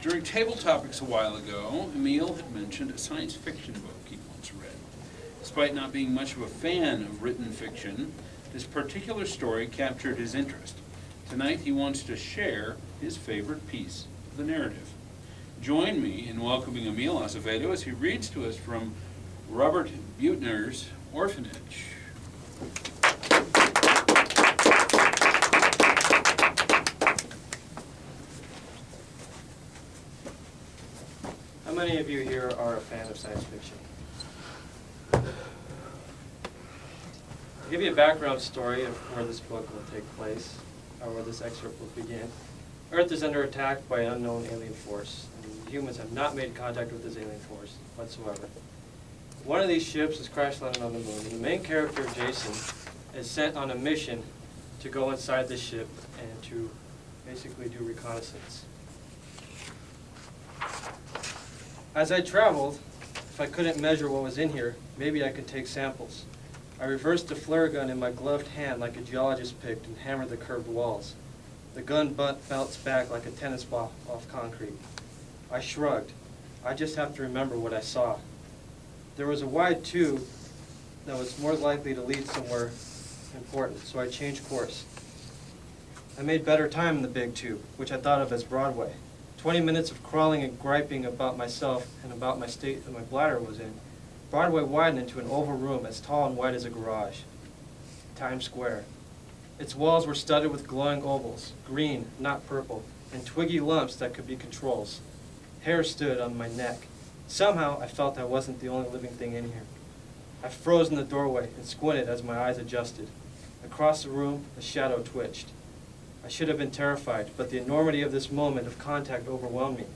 During Table Topics a while ago, Emil had mentioned a science fiction book he once read. Despite not being much of a fan of written fiction, this particular story captured his interest. Tonight he wants to share his favorite piece of the narrative. Join me in welcoming Emil Acevedo as he reads to us from Robert Buettner's Orphanage. How many of you here are a fan of science fiction? To give you a background story of where this book will take place, or where this excerpt will begin, Earth is under attack by an unknown alien force, and humans have not made contact with this alien force whatsoever. One of these ships has crash landed on the moon, and the main character, Jason, is sent on a mission to go inside the ship and to basically do reconnaissance. As I traveled, if I couldn't measure what was in here, maybe I could take samples. I reversed the flare gun in my gloved hand like a geologist picked and hammered the curved walls. The gun butt bounced back like a tennis ball off concrete. I shrugged. I just have to remember what I saw. There was a wide tube that was more likely to lead somewhere important, so I changed course. I made better time in the big tube, which I thought of as Broadway. 20 minutes of crawling and griping about myself and about my state that my bladder was in. Broadway widened into an oval room as tall and wide as a garage. Times Square. Its walls were studded with glowing ovals, green, not purple, and twiggy lumps that could be controls. Hair stood on my neck. Somehow I felt I wasn't the only living thing in here. I froze in the doorway and squinted as my eyes adjusted. Across the room, a shadow twitched. I should have been terrified, but the enormity of this moment of contact overwhelmed me.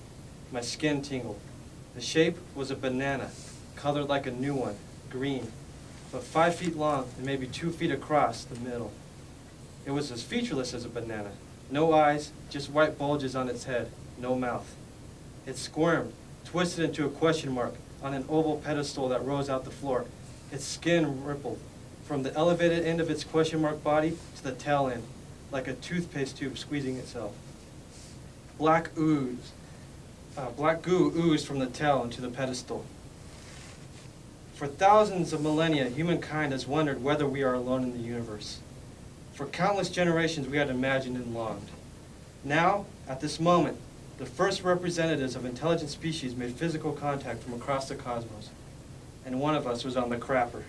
My skin tingled. The shape was a banana, colored like a new one, green, but 5 feet long and maybe 2 feet across the middle. It was as featureless as a banana. No eyes, just white bulges on its head, no mouth. It squirmed, twisted into a question mark on an oval pedestal that rose out the floor. Its skin rippled from the elevated end of its question mark body to the tail end, like a toothpaste tube squeezing itself. Black goo oozed from the tail into the pedestal. For thousands of millennia, humankind has wondered whether we are alone in the universe. For countless generations, we had imagined and longed. Now, at this moment, the first representatives of intelligent species made physical contact from across the cosmos, and one of us was on the crapper.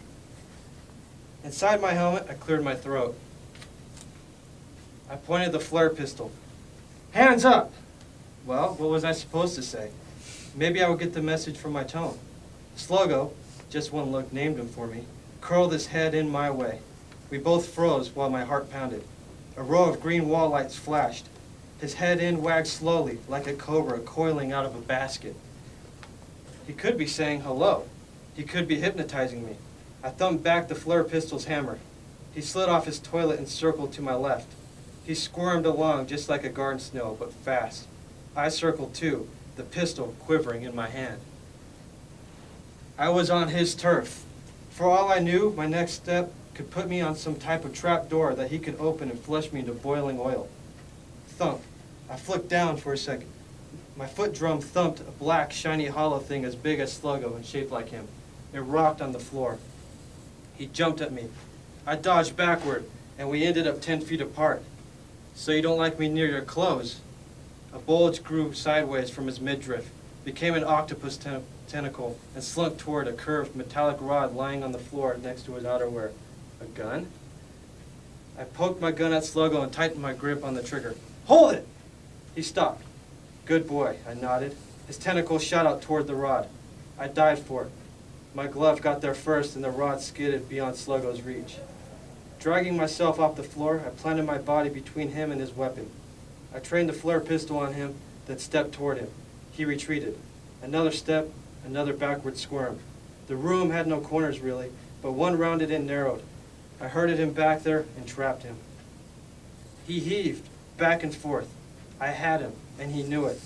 Inside my helmet, I cleared my throat. I pointed the flare pistol. Hands up! Well, what was I supposed to say? Maybe I would get the message from my tone. Slogo, just one look named him for me, curled his head in my way. We both froze while my heart pounded. A row of green wall lights flashed. His head end wagged slowly, like a cobra coiling out of a basket. He could be saying hello. He could be hypnotizing me. I thumped back the flare pistol's hammer. He slid off his toilet and circled to my left. He squirmed along just like a garden snail, but fast. I circled too, the pistol quivering in my hand. I was on his turf. For all I knew, my next step could put me on some type of trap door that he could open and flush me into boiling oil. Thump. I flicked down for a second. My foot drum thumped a black, shiny, hollow thing as big as Sluggo and shaped like him. It rocked on the floor. He jumped at me. I dodged backward, and we ended up 10 feet apart. So you don't like me near your clothes? A bulge grew sideways from his midriff, became an octopus tentacle, and slunk toward a curved metallic rod lying on the floor next to his outerwear. A gun? I poked my gun at Sluggo and tightened my grip on the trigger. Hold it! He stopped. Good boy, I nodded. His tentacle shot out toward the rod. I dived for it. My glove got there first, and the rod skidded beyond Sluggo's reach. Dragging myself off the floor, I planted my body between him and his weapon. I trained the flare pistol on him, then stepped toward him. He retreated. Another step, another backward squirm. The room had no corners really, but one rounded and narrowed. I herded him back there and trapped him. He heaved, back and forth. I had him, and he knew it.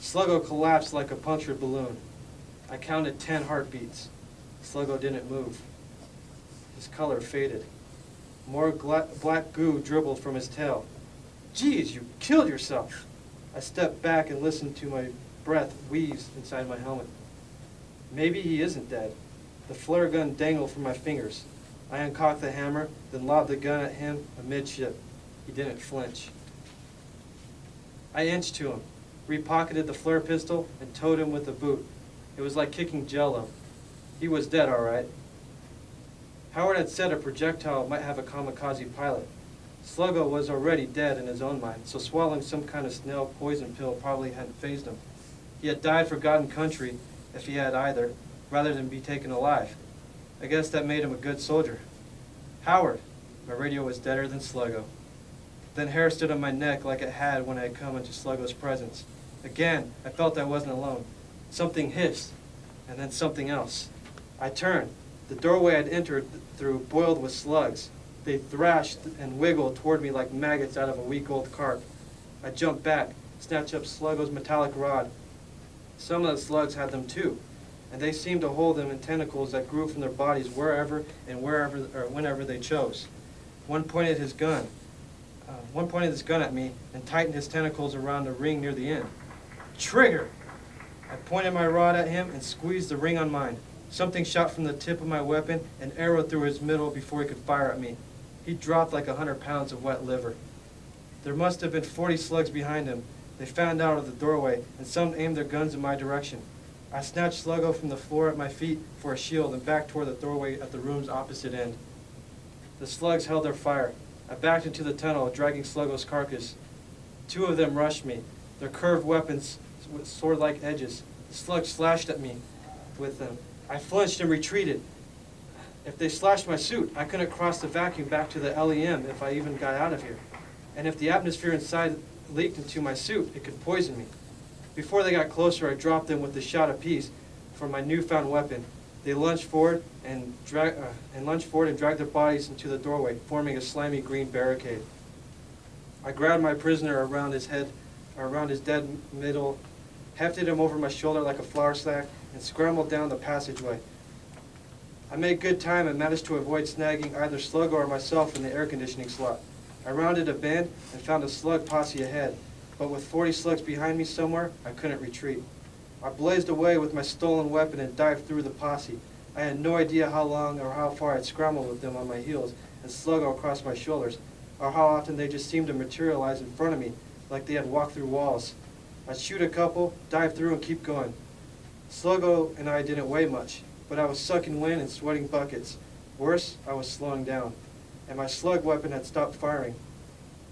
Sluggo collapsed like a punctured balloon. I counted 10 heartbeats. Sluggo didn't move. His color faded. More black goo dribbled from his tail. Geez, you killed yourself. I stepped back and listened to my breath wheeze inside my helmet. Maybe he isn't dead. The flare gun dangled from my fingers. I uncocked the hammer, then lobbed the gun at him amidship. He didn't flinch. I inched to him, repocketed the flare pistol, and towed him with the boot. It was like kicking Jell-O. He was dead, all right. Howard had said a projectile might have a kamikaze pilot. Sluggo was already dead in his own mind, so swallowing some kind of snail poison pill probably hadn't fazed him. He had died for God and country, if he had either, rather than be taken alive. I guess that made him a good soldier. Howard! My radio was deader than Sluggo. Then hair stood on my neck like it had when I had come into Sluggo's presence. Again, I felt I wasn't alone. Something hissed, and then something else. I turned. The doorway I'd entered through boiled with slugs. They thrashed and wiggled toward me like maggots out of a week-old carp. I jumped back, snatched up Sluggo's metallic rod. Some of the slugs had them too, and they seemed to hold them in tentacles that grew from their bodies wherever and whenever they chose. One pointed his gun at me and tightened his tentacles around the ring near the end. Trigger! I pointed my rod at him and squeezed the ring on mine. Something shot from the tip of my weapon and arrowed through his middle before he could fire at me. He dropped like 100 pounds of wet liver. There must have been 40 slugs behind him. They fanned out of the doorway, and some aimed their guns in my direction. I snatched Sluggo from the floor at my feet for a shield and backed toward the doorway at the room's opposite end. The slugs held their fire. I backed into the tunnel, dragging Sluggo's carcass. 2 of them rushed me, their curved weapons with sword-like edges. The slugs slashed at me with them. I flinched and retreated. If they slashed my suit, I couldn't cross the vacuum back to the LEM if I even got out of here. And if the atmosphere inside leaked into my suit, it could poison me. Before they got closer, I dropped them with a shot apiece from my newfound weapon. They lunged forward and dragged their bodies into the doorway, forming a slimy green barricade. I grabbed my prisoner around his head, around his dead middle, hefted him over my shoulder like a flour sack, and scrambled down the passageway. I made good time and managed to avoid snagging either Sluggo or myself in the air conditioning slot. I rounded a bend and found a slug posse ahead, but with 40 slugs behind me somewhere, I couldn't retreat. I blazed away with my stolen weapon and dived through the posse. I had no idea how long or how far I'd scrambled with them on my heels and Sluggo across my shoulders, or how often they just seemed to materialize in front of me like they had walked through walls. I'd shoot a couple, dive through, and keep going. Sluggo and I didn't weigh much, but I was sucking wind and sweating buckets. Worse, I was slowing down, and my slug weapon had stopped firing.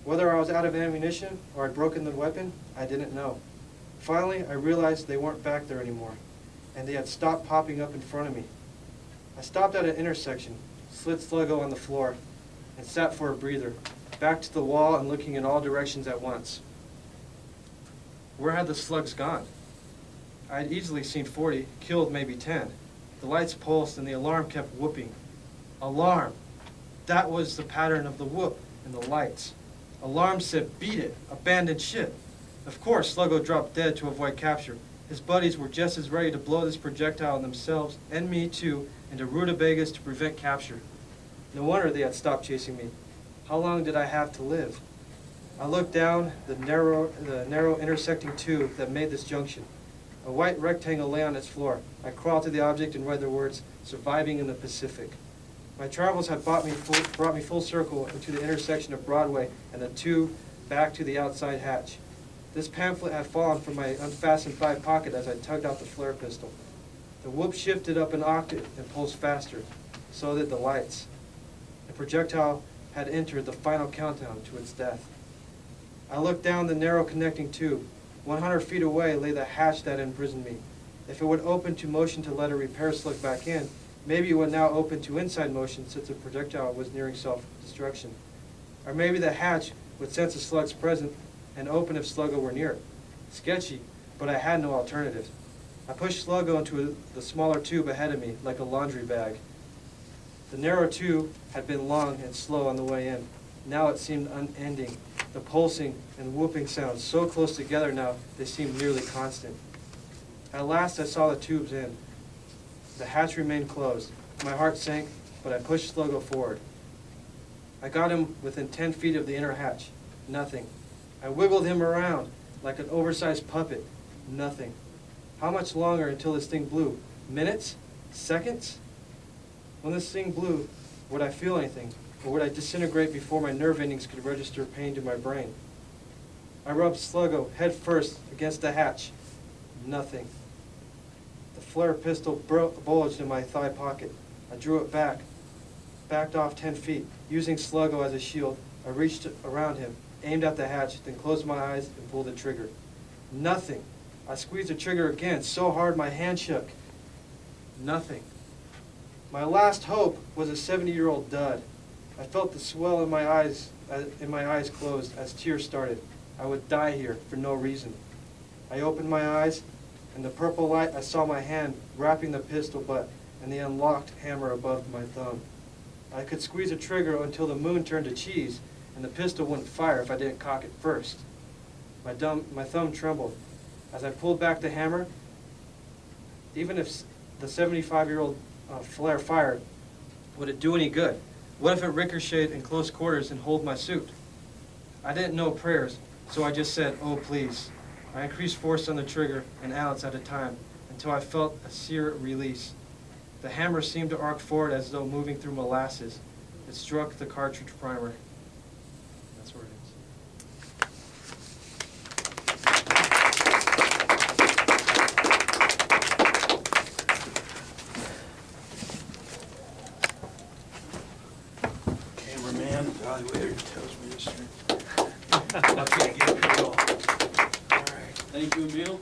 Whether I was out of ammunition or had broken the weapon, I didn't know. Finally, I realized they weren't back there anymore, and they had stopped popping up in front of me. I stopped at an intersection, slid Sluggo on the floor, and sat for a breather, back to the wall and looking in all directions at once. Where had the slugs gone? I had easily seen 40, killed maybe 10. The lights pulsed and the alarm kept whooping. Alarm! That was the pattern of the whoop and the lights. Alarm said, beat it, abandoned ship. Of course, Sluggo dropped dead to avoid capture. His buddies were just as ready to blow this projectile on themselves, and me too, into rutabagas to prevent capture. No wonder they had stopped chasing me. How long did I have to live? I looked down the narrow intersecting tube that made this junction. A white rectangle lay on its floor. I crawled to the object and read the words, surviving in the Pacific. My travels had brought me full circle into the intersection of Broadway and the tube back to the outside hatch. This pamphlet had fallen from my unfastened thigh pocket as I tugged out the flare pistol. The whoop shifted up an octave and pulsed faster. So did the lights. The projectile had entered the final countdown to its death. I looked down the narrow connecting tube. 100 feet away lay the hatch that imprisoned me. If it would open to motion to let a repair slug back in, maybe it would now open to inside motion since the projectile was nearing self-destruction. Or maybe the hatch would sense a slug's presence and open if Sluggo were near it. Sketchy, but I had no alternative. I pushed Sluggo into the smaller tube ahead of me like a laundry bag. The narrow tube had been long and slow on the way in. Now it seemed unending. The pulsing and whooping sounds so close together now they seemed nearly constant. At last I saw the tube's end. The hatch remained closed. My heart sank, but I pushed Sluggo forward. I got him within 10 feet of the inner hatch. Nothing. I wiggled him around, like an oversized puppet. Nothing. How much longer until this thing blew? Minutes? Seconds? When this thing blew, would I feel anything? Or would I disintegrate before my nerve endings could register pain to my brain? I rubbed Sluggo head first against the hatch. Nothing. The flare pistol bulged in my thigh pocket. I drew it backed off 10 feet. Using Sluggo as a shield, I reached around him, aimed at the hatch, then closed my eyes and pulled the trigger. Nothing. I squeezed the trigger again, so hard my hand shook. Nothing. My last hope was a 70-year-old dud. I felt the swell in my eyes closed as tears started. I would die here for no reason. I opened my eyes. In the purple light, I saw my hand wrapping the pistol butt and the unlocked hammer above my thumb. I could squeeze the trigger until the moon turned to cheese, and the pistol wouldn't fire if I didn't cock it first. My thumb trembled. As I pulled back the hammer, even if the 75-year-old flare fired, would it do any good? What if it ricocheted in close quarters and holed my suit? I didn't know prayers, so I just said, "Oh, please." I increased force on the trigger an ounce at a time until I felt a sear release. The hammer seemed to arc forward as though moving through molasses. It struck the cartridge primer. That's where it is. Cameraman, evaluator tells me this. Lucky I get it all. All right. Thank you, Emil.